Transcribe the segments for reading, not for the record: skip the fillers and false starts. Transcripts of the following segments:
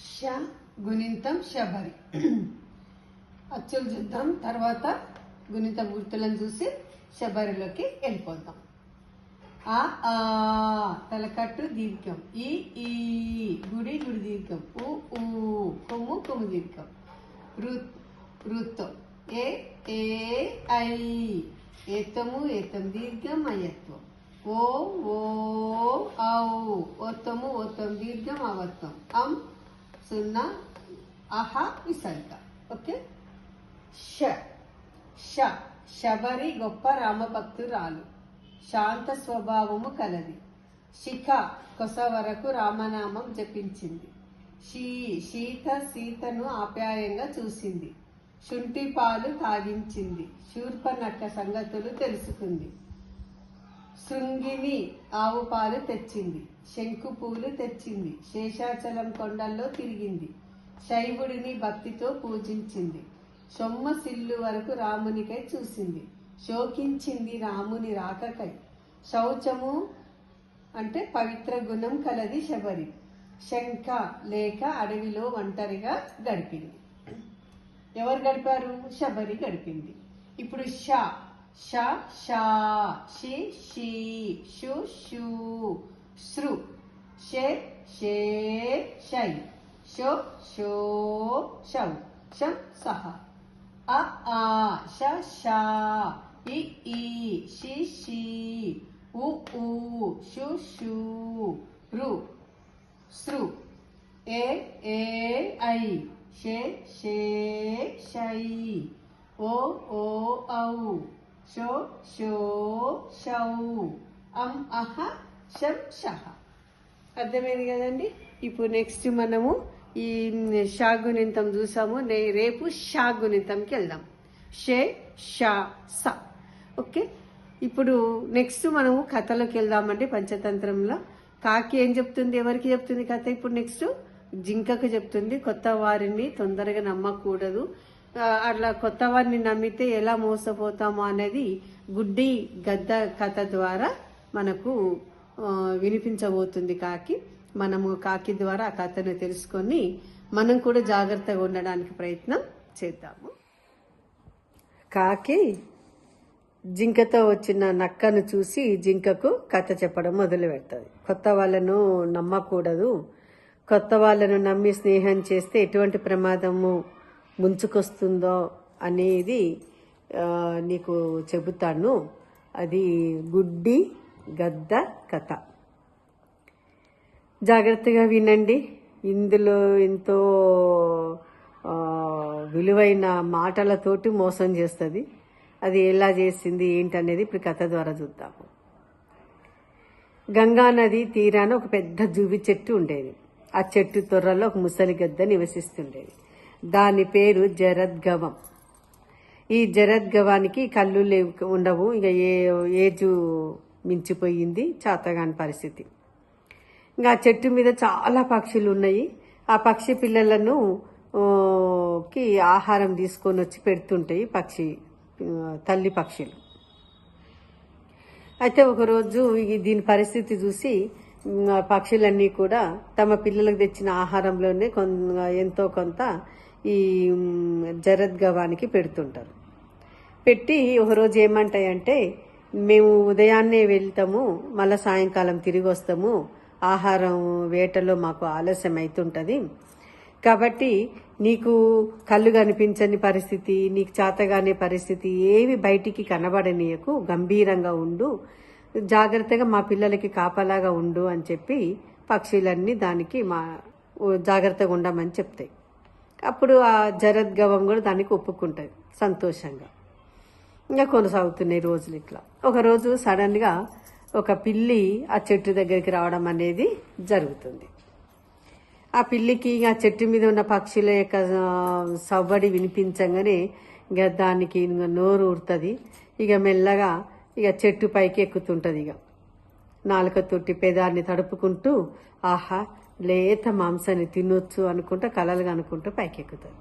ష గుణింతం శబరి. అచ్చులు చూద్దాం, తర్వాత గుణిత గుర్తులను చూసి శబరిలోకి వెళ్ళిపోతాం. ఆ ఆ తలకట్టు దీర్ఘం. ఈ ఈ గుడి గుడి దీర్ఘం. ఊ ఊ కొమ్ము కొమ్ము దీర్ఘం. రుత్ ఏ ఏ ఐ ఏతము ఏతం దీర్ఘం అయత్వం. ఓ ఓ ఔ ఓత్తము ఓత్తం దీర్ఘం అవత్వం. అం సున్నా అహ విసర్గ. ఓకే. ష ష శబరి గొప్ప రామభక్తురాలు, శాంత స్వభావము కలది. శిఖ కొస వరకు రామనామం జపించింది. శీత సీతను ఆప్యాయంగా చూసింది. శుంఠి పాలు తాగించింది. శూర్పనఖ సంగతులు తెలుసుకుంది. శృంగిని ఆవు పాలు తెచ్చింది. శంకు పూలు తెచ్చింది. శేషాచలం కొండల్లో తిరిగింది. శైవుడిని భక్తితో పూజించింది. సొమ్మసిల్లు వరకు రామునికై చూసింది. శోకించింది రాముని రాకకై. శౌచము అంటే పవిత్ర గుణం కలది శబరి. శంఖ లేక అడవిలో ఒంటరిగా గడిపింది. ఎవరు గడిపారు? శబరి గడిపింది. ఇప్పుడు ష ష షా షి షీ షు షూ శృ షే షే షై షో షో షౌ షం సహ. అ ఆ ష షా ఇ ఈ షి షీ ఉ ఊ షు షూ రు శృ ఏ ఏ ఐ షే షే షై ఓ ఓ ఔ షో షో షౌ అం అహ షం షహ. అర్థమైంది కదండి. ఇప్పుడు నెక్స్ట్ మనము ఈ షాగుణింతం చూసాము. రేపు షాగుణింతంకి వెళ్దాం. షే షా స. ఓకే. ఇప్పుడు నెక్స్ట్ మనము కథలోకి వెళ్దామండి. పంచతంత్రంలో కాకి ఏం చెప్తుంది? ఎవరికి చెప్తుంది కథ? ఇప్పుడు నెక్స్ట్ జింకకు చెప్తుంది. కొత్త వారిని తొందరగా నమ్మకూడదు, అట్లా కొత్త వారిని నమ్మితే ఎలా మోసపోతామో అనేది గుడ్డి గద్ద కథ ద్వారా మనకు వినిపించబోతుంది కాకి. మనము కాకి ద్వారా ఆ కథను తెలుసుకొని మనం కూడా జాగ్రత్తగా ఉండడానికి ప్రయత్నం చేద్దాము. కాకి జింకతో వచ్చిన నక్కను చూసి జింకకు కథ చెప్పడం మొదలు పెడుతుంది. కొత్త వాళ్ళను నమ్మకూడదు, కొత్త వాళ్ళను నమ్మి స్నేహం చేస్తే ఎటువంటి ప్రమాదము ముంచుకొస్తుందో అనేది నీకు చెబుతాను. అది గుడ్డి గద్ద కథ. జాగ్రత్తగా వినండి. ఇందులో ఎంతో విలువైన మాటలతోటి మోసం చేస్తుంది. అది ఎలా చేసింది ఏంటనేది ఇప్పుడు కథ ద్వారా చూద్దాము. గంగా నది తీరాన ఒక పెద్ద జువి చెట్టు ఉండేది. ఆ చెట్టు తొర్రలో ఒక ముసలి గద్ద నివసిస్తుండేది. దాని పేరు జరద్గవం. ఈ జరద్గవానికి కళ్ళు ఉండవు. ఇక ఏజు మించిపోయింది, చాతగాని పరిస్థితి. ఇంకా ఆ చెట్టు మీద చాలా పక్షులు ఉన్నాయి. ఆ పక్షి పిల్లలను కి ఆహారం తీసుకొని వచ్చి పెడుతుంటాయి తల్లి పక్షులు. అయితే ఒకరోజు దీని పరిస్థితి చూసి పక్షులన్నీ కూడా తమ పిల్లలకు తెచ్చిన ఆహారంలోనే ఎంతో కొంత ఈ జరద్గవానికి పెడుతుంటారు. పెట్టి ఒకరోజు ఏమంటాయంటే, మేము ఉదయాన్నే వెళ్తాము, మళ్ళీ సాయంకాలం తిరిగి వస్తాము, ఆహారం వేటలో మాకు ఆలస్యం అవుతుంటుంది, కాబట్టి నీకు కళ్ళు కనిపించని పరిస్థితి, నీకు చేతగానే పరిస్థితి ఏవి బయటికి కనబడనీయకు, గంభీరంగా ఉండు, జాగ్రత్తగా మా పిల్లలకి కాపలాగా ఉండు అని చెప్పి పక్షులన్నీ దానికి జాగ్రత్తగా ఉండమని చెప్తాయి. అప్పుడు ఆ జరద్గవం కూడా దానికి ఒప్పుకుంటుంది సంతోషంగా. ఇంకా కొనసాగుతున్నాయి రోజులు ఇట్లా. ఒకరోజు సడన్గా ఒక పిల్లి ఆ చెట్టు దగ్గరికి రావడం అనేది జరుగుతుంది. ఆ పిల్లికి ఆ చెట్టు మీద ఉన్న పక్షుల యొక్క సవ్వడి వినిపించగానే ఇక దానికి నోరు ఊరుతుంది. ఇక మెల్లగా ఇక చెట్టు పైకి ఎక్కుతుంటుంది. ఇక నాలుకతోటి పెదాన్ని తడుపుకుంటూ ఆహా లేత మాంసాన్ని తినొచ్చు అనుకుంటా కలలుగా అనుకుంటూ పైకి ఎక్కుతుంది.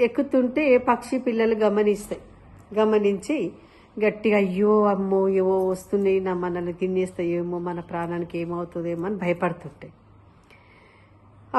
ఎక్కుతుంటే పక్షి పిల్లలు గమనించి గట్టిగా అయ్యో అమ్మో ఏవో వస్తున్నాయి, మనల్ని తినేస్తాయేమో, మన ప్రాణానికి ఏమవుతుందేమో అని భయపడుతుంటాయి.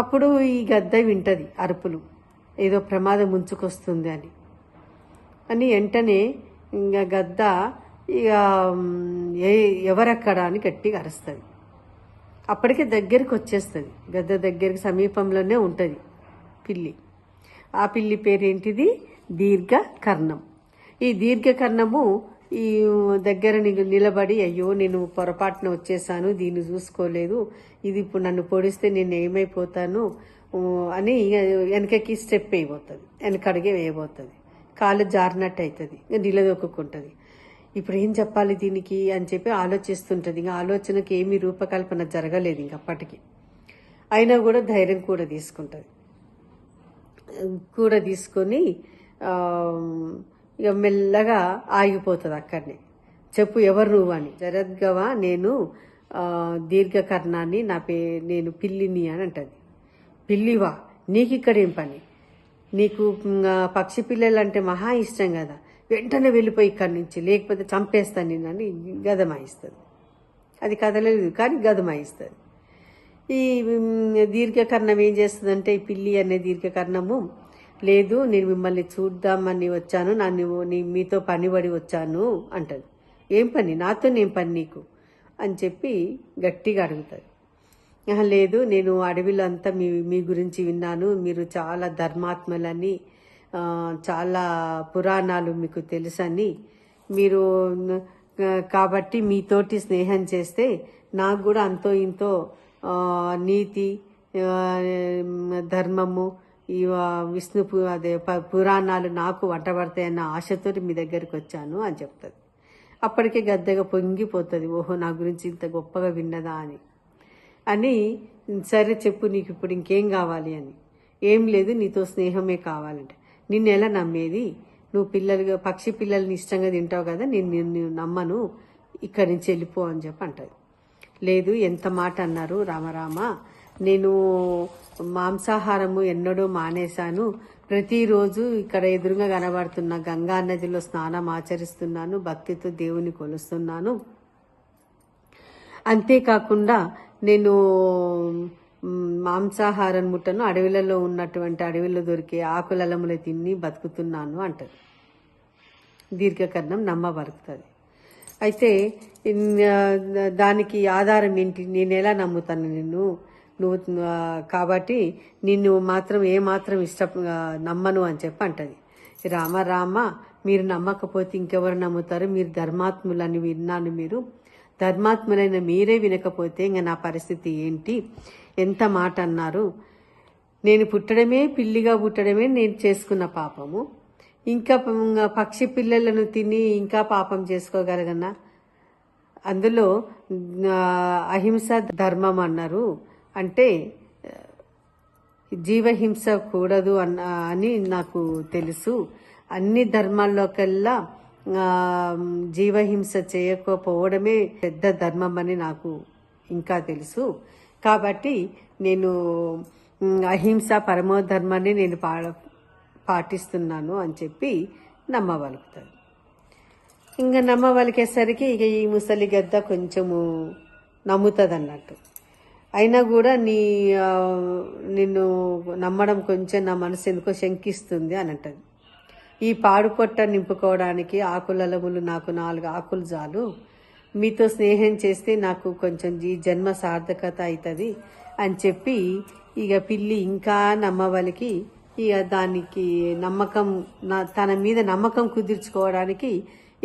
అప్పుడు ఈ గద్ద వింటది అరుపులు, ఏదో ప్రమాదం ముంచుకొస్తుంది అని వెంటనే ఇంకా గద్ద ఇక ఎవరక్కడ అని గట్టిగా అరుస్తుంది. అప్పటికే దగ్గరికి వచ్చేస్తుంది, గద్ద దగ్గరికి సమీపంలోనే ఉంటుంది పిల్లి. ఆ పిల్లి పేరేంటిది? దీర్ఘకర్ణం. ఈ దీర్ఘకర్ణము ఈ దగ్గర నిలబడి, అయ్యో నేను పొరపాటున వచ్చేసాను, దీన్ని చూసుకోలేదు, ఇది ఇప్పుడు నన్ను పొడిస్తే నేను ఏమైపోతాను అని వెనకకి స్టెప్ వేయబోతుంది, వెనకడిగే వేయబోతుంది. కాళ్ళు జారినట్టు అవుతుంది, నిలదొక్కుంటుంది. ఇప్పుడు ఏం చెప్పాలి దీనికి అని చెప్పి ఆలోచిస్తుంటుంది. ఇంకా ఆలోచనకి ఏమీ రూపకల్పన జరగలేదు ఇంక అప్పటికి. అయినా కూడా ధైర్యం కూడా తీసుకొని ఇక మెల్లగా ఆగిపోతుంది అక్కడనే. చెప్పు ఎవరు నువ్వు అని. జరద్గవ, నేను దీర్ఘకర్ణాన్ని, నేను పిల్లిని అని అంటది. పిల్లివా? నీకు ఇక్కడేం పని? నీకు పక్షి పిల్లలు అంటే మహా ఇష్టం కదా, వెంటనే వెళ్ళిపోయి ఇక్కడి నుంచి, లేకపోతే చంపేస్తాను నిన్నని గదమాయిస్తుంది. అది కదలేదు కానీ గదమాయిస్తుంది. ఈ దీర్ఘకర్ణం ఏం చేస్తుందంటే, ఈ పిల్లి అనే దీర్ఘకర్ణము, లేదు నేను మిమ్మల్ని చూద్దామని వచ్చాను, మీతో పనిపడి వచ్చాను అంటది. ఏం పని? నాతో ఏం పని నీకు అని చెప్పి గట్టిగా అడుగుతుంది. లేదు, నేను అడవిలో అంతా మీ గురించి విన్నాను, మీరు చాలా ధర్మాత్మలని, చాలా పురాణాలు మీకు తెలుసని, మీరు కాబట్టి మీతోటి స్నేహం చేస్తే నాకు కూడా అంతో ఇంతో నీతి, ధర్మము, ఈ విష్ణు అదే పురాణాలు నాకు వంటబడతాయన్న ఆశతో మీ దగ్గరికి వచ్చాను అని చెప్తుంది. అప్పటికే గద్దగా పొంగిపోతుంది, ఓహో నా గురించి ఇంత గొప్పగా విన్నదా అని. సరే చెప్పు, నీకు ఇప్పుడు ఇంకేం కావాలి అని. ఏం లేదు, నీతో స్నేహమే కావాలంటే. నిన్ను ఎలా నమ్మేది? నువ్వు పక్షి పిల్లల్ని ఇష్టంగా తింటావు కదా, నిన్ను నమ్మను, ఇక్కడి నుంచి వెళ్ళిపో అని చెప్పి అంటది. లేదు, ఎంత మాట అన్నారు రామరామ, నేను మాంసాహారము ఎన్నడూ మానేశాను, ప్రతిరోజు ఇక్కడ ఎదురుగా కనబడుతున్న గంగా నదిలో స్నానం ఆచరిస్తున్నాను, భక్తితో దేవుని కొలుస్తున్నాను. అంతేకాకుండా నేను మాంసాహారం ముట్టను, అడవిలలో అడవిలో దొరికే ఆకులలములు తిని బతుకుతున్నాను అంటది. దీర్ఘకర్ణం నమ్మబలుకుతుంది. అయితే దానికి ఆధారం ఏంటి? నేను ఎలా నమ్ముతాను నువ్వు కాబట్టి నిన్ను మాత్రం ఏమాత్రం నమ్మను అని చెప్పి అంటది. రామ, మీరు నమ్మకపోతే ఇంకెవరు నమ్ముతారు? మీరు ధర్మాత్ములని విన్నాను, మీరు ధర్మాత్ములైన మీరే వినకపోతే ఇంకా నా పరిస్థితి ఏంటి? ఎంత మాట అన్నారు? నేను పిల్లిగా పుట్టడమే నేను చేసుకున్న పాపము, ఇంకా పక్షి పిల్లలను తిని ఇంకా పాపం చేసుకోగలగన్నా? అందులో అహింస ధర్మం అన్నారు, అంటే జీవహింస కూడదు అని నాకు తెలుసు. అన్ని ధర్మాల్లోకెల్లా జీవహింస చేయకపోవడమే పెద్ద ధర్మం అని నాకు ఇంకా తెలుసు. కాబట్టి నేను అహింస పరమోధర్మాన్ని నేను పాటిస్తున్నాను అని చెప్పి నమ్మవలుకుతాడు. ఇంకా నమ్మవలికేసరికి ఇక ఈ ముసలి గద్ద కొంచెము నమ్ముతుంది అన్నట్టు. అయినా కూడా నిన్ను నమ్మడం కొంచెం నా మనసు ఎందుకో శంకిస్తుంది అని అంటది. ఈ పాడుపొట్ట నింపుకోవడానికి ఆకులలములు నాకు 4 ఆకులు చాలు, మీతో స్నేహం చేస్తే నాకు కొంచెం ఈ జన్మ సార్థకత అవుతుంది అని చెప్పి ఇక పిల్లి ఇంకా నమ్మవలికి ఇక దానికి తన మీద నమ్మకం కుదుర్చుకోవడానికి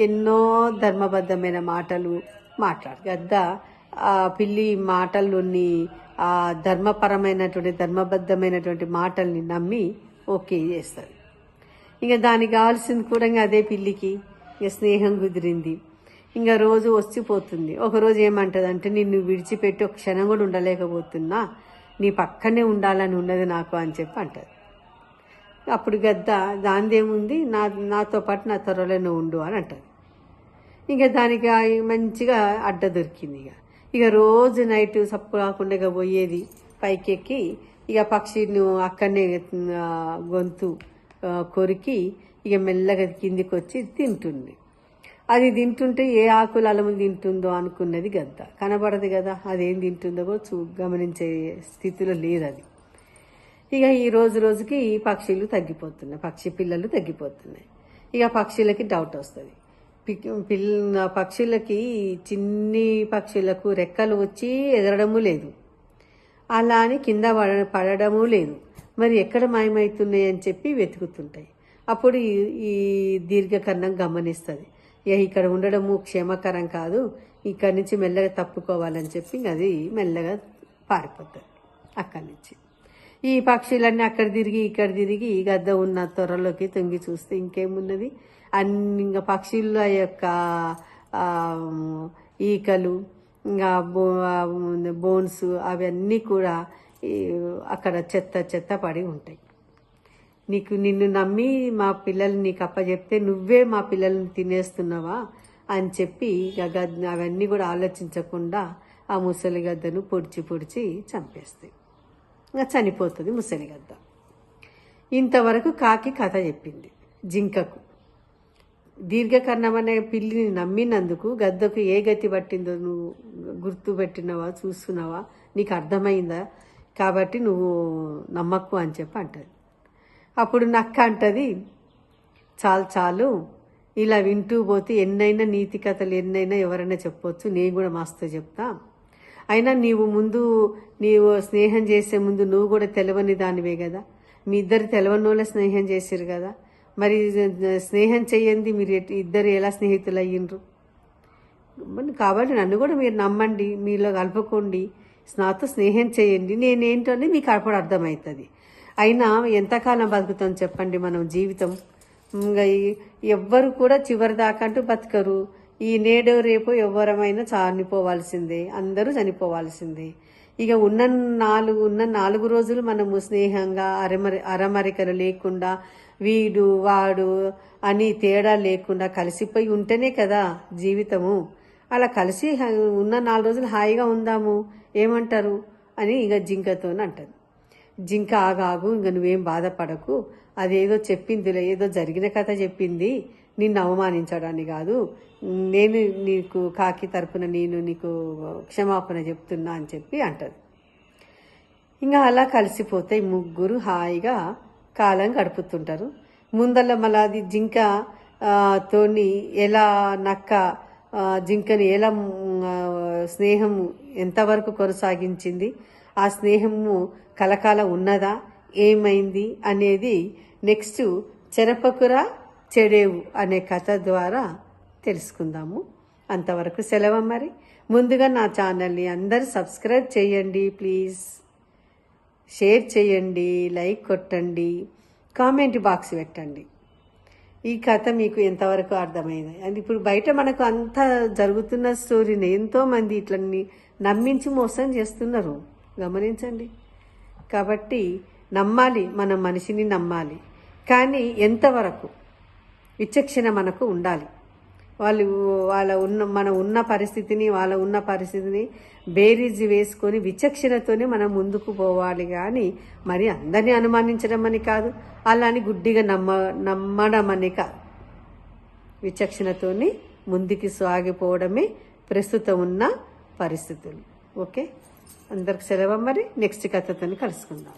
ఎన్నో ధర్మబద్ధమైన మాటలు గద్ద ఆ పిల్లి మాటల్లోని ఆ ధర్మబద్ధమైనటువంటి మాటల్ని నమ్మి ఓకే చేస్తుంది. ఇంకా దానికి కావాల్సింది కూడా అదే పిల్లికి ఇక స్నేహం కుదిరింది. ఇంకా రోజు వచ్చిపోతుంది. ఒకరోజు ఏమంటదంటే, నిన్ను విడిచిపెట్టి ఒక క్షణం కూడా ఉండలేకపోతున్నా, నీ పక్కనే ఉండాలని ఉన్నది నాకు అని చెప్పి అంటది. అప్పుడు గద్ద దానిదేముంది, నాతో పాటు నా త్వరలోనే ఉండు అని అంటది. ఇంకా దానికి మంచిగా అడ్డ దొరికింది. ఇక రోజు నైట్ సప్పు కాకుండా ఇక పోయేది పైకెక్కి, ఇక పక్షిని అక్కడనే గొంతు కొరికి ఇక మెల్లగా కిందికి వచ్చి తింటుంది. అది తింటుంటే ఏ ఆకులు అలములు తింటుందో అనుకున్నది గద్ద. కనబడదు కదా, అదేం తింటుందో కూడా గమనించే స్థితిలో లేదు అది. ఇక ఈ రోజు రోజుకి ఈ పక్షులు తగ్గిపోతున్నాయి, పక్షి పిల్లలు తగ్గిపోతున్నాయి. ఇక పక్షులకి డౌట్ వస్తుంది. పక్షులకి చిన్ని పక్షులకు రెక్కలు వచ్చి ఎగరడము లేదు, అలా అని కింద పడడము లేదు. మరి ఎక్కడ మాయమవుతున్నాయి అని చెప్పి వెతుకుతుంటాయి. అప్పుడు ఈ దీర్ఘకర్ణం గమనిస్తుంది, ఇక్కడ ఉండడము క్షేమకరం కాదు, ఇక్కడి నుంచి మెల్లగా తప్పుకోవాలని చెప్పి అది మెల్లగా పారిపోతుంది అక్కడి నుంచి. ఈ పక్షులన్నీ అక్కడ తిరిగి ఇక్కడ తిరిగి గద్ద ఉన్న త్వరలోకి తొంగి చూస్తే ఇంకేమున్నది, అన్ని ఇంకా పక్షుల యొక్క ఈకలు ఇంకా బోన్స్ అవన్నీ కూడా అక్కడ చెత్త పడి ఉంటాయి. నిన్ను నమ్మి మా పిల్లలు నీకు అప్పచెప్తే నువ్వే మా పిల్లల్ని తినేస్తున్నావా అని చెప్పి అవన్నీ కూడా ఆలోచించకుండా ఆ ముసలి గద్దను పొడిచి చంపేస్తాయి. ఇంకా చనిపోతుంది ముసలి గద్ద. ఇంతవరకు కాకి కథ చెప్పింది జింకకు. దీర్ఘకర్ణం అనే పిల్లిని నమ్మినందుకు గద్దకు ఏ గతి పట్టిందో నువ్వు గుర్తు పెట్టినవా, చూస్తున్నావా, నీకు అర్థమైందా, కాబట్టి నువ్వు నమ్మకు అని చెప్పి అంటది. అప్పుడు నక్క అంటది, చాలు ఇలా వింటూ పోతే ఎన్నైనా నీతి కథలు ఎన్నైనా ఎవరైనా చెప్పొచ్చు, నేను కూడా మస్తు చెప్తా. అయినా నీవు స్నేహం చేసే ముందు నువ్వు కూడా తెలవని దానివే కదా, మీ ఇద్దరు తెలవని వాళ్ళే స్నేహం చేసిరు కదా, మరి స్నేహం చెయ్యండి మీరు ఇద్దరు ఎలా స్నేహితులు అయ్యిండ్రు, కాబట్టి నన్ను కూడా మీరు నమ్మండి, మీలో కలుపుకోండి, నాతో స్నేహం చేయండి, నేనేంటో అని మీకు అప్పుడు అర్థమవుతుంది. అయినా ఎంతకాలం బతుకుతాం చెప్పండి మనం జీవితం. ఎవ్వరు కూడా చివరి దాకా అంటూ బతకరు. ఈ నేడు రేపు ఎవరమైనా చనిపోవాల్సిందే, అందరూ చనిపోవాల్సిందే. ఇక ఉన్న 4 రోజులు మనము స్నేహంగా అరమరికలు లేకుండా వీడు వాడు అని తేడా లేకుండా కలిసిపోయి ఉంటేనే కదా జీవితము. అలా కలిసి ఉన్న 4 రోజులు హాయిగా ఉందాము, ఏమంటారు అని ఇక జింకతోనే అంటది. జింక ఆగాగు, ఇంక నువ్వేం బాధపడకు, అదేదో చెప్పిందిలే, ఏదో జరిగిన కథ చెప్పింది, నిన్ను అవమానించడాన్ని కాదు, నేను నీకు కాకి తరపున నేను నీకు క్షమాపణ చెప్తున్నా అని చెప్పి అంటది. ఇంకా అలా కలిసిపోతాయి ముగ్గురు, హాయిగా కాలం గడుపుతుంటారు. ముందల మళ్ళీ అది జింక తోని ఎలా నక్క జింకని ఎలా స్నేహం ఎంతవరకు కొనసాగించింది, ఆ స్నేహము కలకాలం ఉన్నదా, ఏమైంది అనేది నెక్స్ట్ చెరపకురా చెడేవు అనే కథ ద్వారా తెలుసుకుందాము. అంతవరకు సెలవు. మరి ముందుగా నా ఛానల్ని అందరూ సబ్స్క్రైబ్ చేయండి ప్లీజ్, షేర్ చేయండి, లైక్ కొట్టండి, కామెంట్ బాక్స్ పెట్టండి. ఈ కథ మీకు ఎంతవరకు అర్థమైంది అండ్ ఇప్పుడు బయట మనకు అంతా జరుగుతున్న స్టోరీని ఎంతోమంది ఇట్లని నమ్మించి మోసం చేస్తున్నారు, గమనించండి. కాబట్టి నమ్మాలి, మనం మనిషిని నమ్మాలి, కానీ ఎంతవరకు విచక్షణ మనకు ఉండాలి. మనం ఉన్న పరిస్థితిని బేరీజు వేసుకొని విచక్షణతోనే మనం ముందుకు పోవాలి. కానీ మరి అందరినీ అనుమానించడం అని కాదు, అలా అని గుడ్డిగా నమ్మడం అని కాదు. విచక్షణతోని ముందుకు సాగిపోవడమే ప్రస్తుతం ఉన్న పరిస్థితులు. ఓకే, అందరికి సెలవు. మరి నెక్స్ట్ కథతో కలుసుకుందాం.